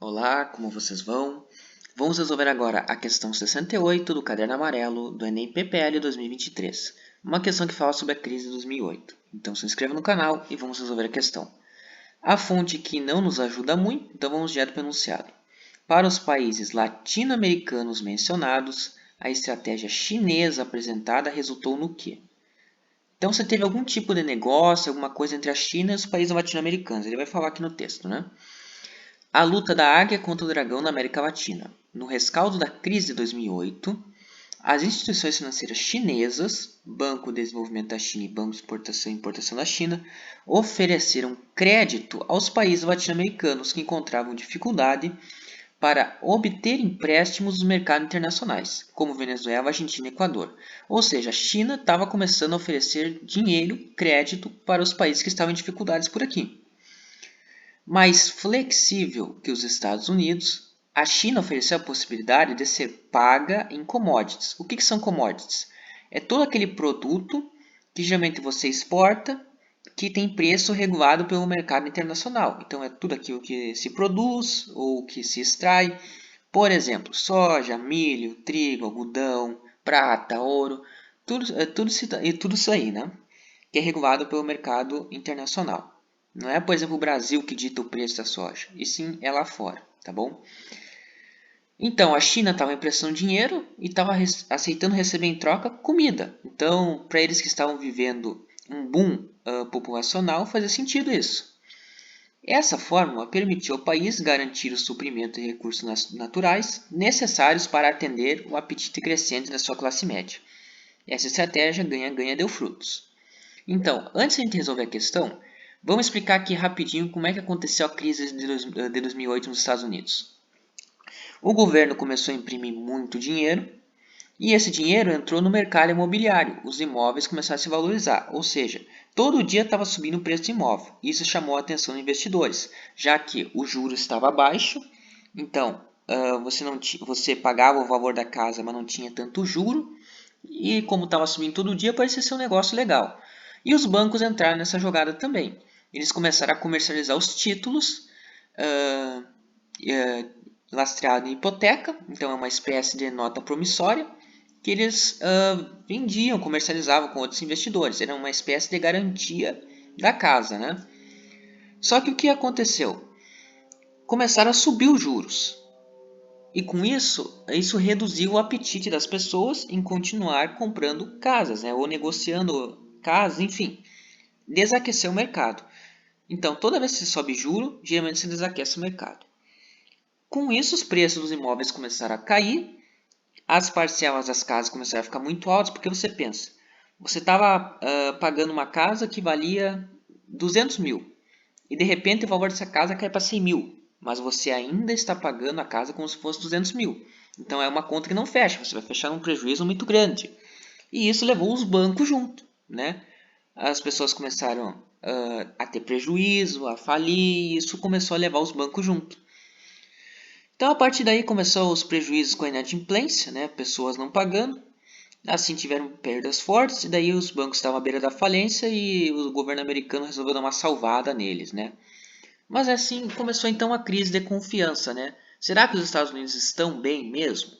Olá, como vocês vão? Vamos resolver agora a questão 68 do caderno amarelo do Enem PPL 2023. Uma questão que fala sobre a crise de 2008. Então se inscreva no canal e vamos resolver a questão. A fonte que não nos ajuda muito, então vamos direto para o enunciado. Para os países latino-americanos mencionados, a estratégia chinesa apresentada resultou no quê? Então você teve algum tipo de negócio, alguma coisa entre a China e os países latino-americanos. Ele vai falar aqui no texto, né? A luta da águia contra o dragão na América Latina. No rescaldo da crise de 2008, as instituições financeiras chinesas, Banco de Desenvolvimento da China e Banco de Exportação e Importação da China, ofereceram crédito aos países latino-americanos que encontravam dificuldade para obter empréstimos dos mercados internacionais, como Venezuela, Argentina e Equador. Ou seja, a China estava começando a oferecer dinheiro, crédito para os países que estavam em dificuldades por aqui. Mais flexível que os Estados Unidos, a China ofereceu a possibilidade de ser paga em commodities. O que são commodities? É todo aquele produto que geralmente você exporta que tem preço regulado pelo mercado internacional. Então é tudo aquilo que se produz ou que se extrai. Por exemplo, soja, milho, trigo, algodão, prata, ouro, tudo isso aí, né? Que é regulado pelo mercado internacional. Não é, por exemplo, o Brasil que dita o preço da soja, e sim é lá fora, tá bom? Então, a China estava emprestando dinheiro e estava aceitando receber em troca comida. Então, para eles que estavam vivendo um boom populacional, fazia sentido isso. Essa fórmula permitiu ao país garantir o suprimento de recursos naturais necessários para atender o apetite crescente da sua classe média. Essa estratégia ganha-ganha deu frutos. Então, antes de a gente resolver a questão, vamos explicar aqui rapidinho como é que aconteceu a crise de 2008 nos Estados Unidos. O governo começou a imprimir muito dinheiro e esse dinheiro entrou no mercado imobiliário. Os imóveis começaram a se valorizar, ou seja, todo dia estava subindo o preço de imóvel. Isso chamou a atenção dos investidores, já que o juro estava baixo, então você pagava o valor da casa, mas não tinha tanto juro, e como estava subindo todo dia, parecia ser um negócio legal. E os bancos entraram nessa jogada também. Eles começaram a comercializar os títulos uh, lastreados em hipoteca, então é uma espécie de nota promissória, que eles vendiam, comercializavam com outros investidores. Era uma espécie de garantia da casa, né? Só que o que aconteceu? Começaram a subir os juros. E com isso reduziu o apetite das pessoas em continuar comprando casas, né? Ou negociando casas, enfim. Desaqueceu o mercado. Então, toda vez que se sobe juro, geralmente se desaquece o mercado. Com isso, os preços dos imóveis começaram a cair, as parcelas das casas começaram a ficar muito altas, porque você pensa, você estava pagando uma casa que valia 200 mil, e de repente o valor dessa casa cai para 100 mil, mas você ainda está pagando a casa como se fosse 200 mil. Então é uma conta que não fecha, você vai fechar num prejuízo muito grande. E isso levou os bancos junto, né? As pessoas começaram a ter prejuízo, a falir, e isso começou a levar os bancos junto. Então, a partir daí começou os prejuízos com a inadimplência, né? Pessoas não pagando, assim tiveram perdas fortes, e daí os bancos estavam à beira da falência e o governo americano resolveu dar uma salvada neles, né? Mas assim começou então a crise de confiança, né? Será que os Estados Unidos estão bem mesmo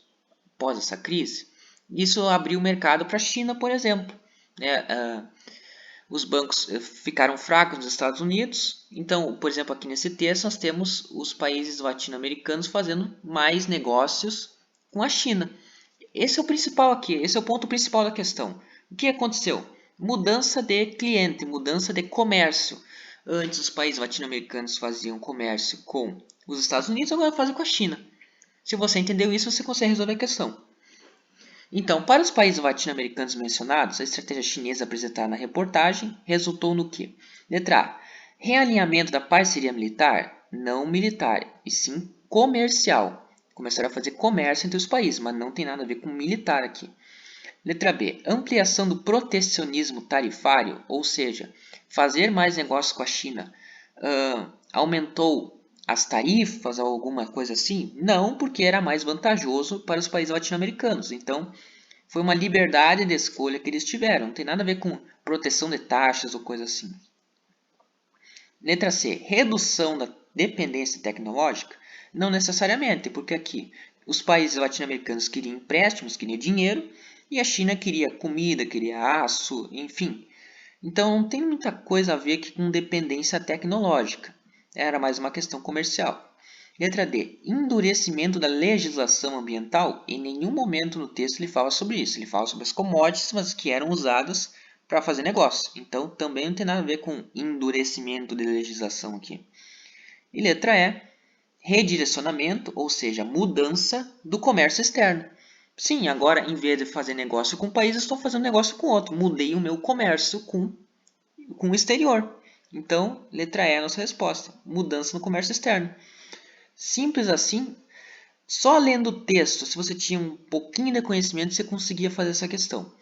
após essa crise? Isso abriu o mercado para a China, por exemplo, né? Os bancos ficaram fracos nos Estados Unidos. Então, por exemplo, aqui nesse texto nós temos os países latino-americanos fazendo mais negócios com a China. Esse é o principal aqui, esse é o ponto principal da questão. O que aconteceu? Mudança de cliente, mudança de comércio. Antes os países latino-americanos faziam comércio com os Estados Unidos, agora fazem com a China. Se você entendeu isso, você consegue resolver a questão. Então, para os países latino-americanos mencionados, a estratégia chinesa apresentada na reportagem resultou no quê? Letra A. Realinhamento da parceria militar, não militar, e sim comercial. Começaram a fazer comércio entre os países, mas não tem nada a ver com militar aqui. Letra B. Ampliação do protecionismo tarifário, ou seja, fazer mais negócios com a China aumentou as tarifas ou alguma coisa assim? Não, porque era mais vantajoso para os países latino-americanos. Então, foi uma liberdade de escolha que eles tiveram. Não tem nada a ver com proteção de taxas ou coisa assim. Letra C. Redução da dependência tecnológica. Não necessariamente, porque aqui os países latino-americanos queriam empréstimos, queriam dinheiro, e a China queria comida, queria aço, enfim. Então não tem muita coisa a ver aqui com dependência tecnológica. Era mais uma questão comercial. Letra D. Endurecimento da legislação ambiental. Em nenhum momento no texto ele fala sobre isso. Ele fala sobre as commodities, mas que eram usadas para fazer negócio. Então também não tem nada a ver com endurecimento de legislação aqui. E letra E. Redirecionamento, ou seja, mudança do comércio externo. Sim, agora em vez de fazer negócio com um país, estou fazendo negócio com outro. Mudei o meu comércio com o exterior. Então, letra E é a nossa resposta. Mudança no comércio externo. Simples assim. Só lendo o texto, se você tinha um pouquinho de conhecimento, você conseguia fazer essa questão.